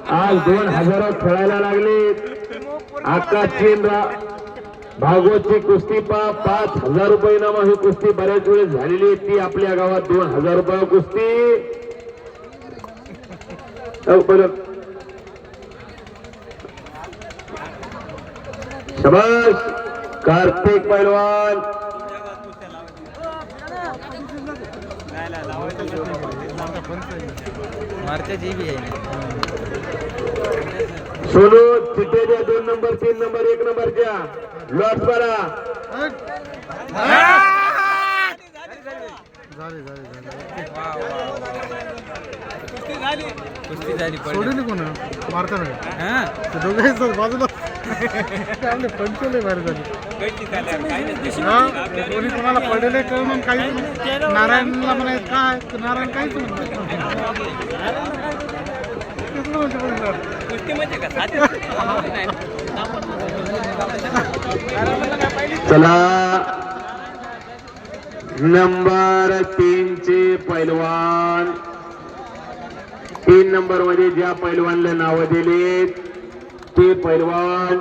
आज 2000 खेळायला लागले. आकाशची भागवतची कुस्ती 5000 रुपये नामा ही कुस्ती बऱ्याच वेळेस झालेली आहे. ती आपल्या गावात 2000 रुपये कुस्ती. शाबास कार्तिक पैलवान. सोनू चिठ्ठ्या द्या 2 नंबर 3 नंबर 1 नंबरच्या लॉट करा. कुस्ती झाली सोडली कोण मारताना दोघं बाजूला पंचले बाहेर झाली. कोणी कोणाला पडले कळून काही नारायणला म्हणाय काय नारायण काहीच चला नंबर 3 चे पैलवान. 3 नंबर मध्ये ज्या पैलवानला नाव दिले ते पैलवान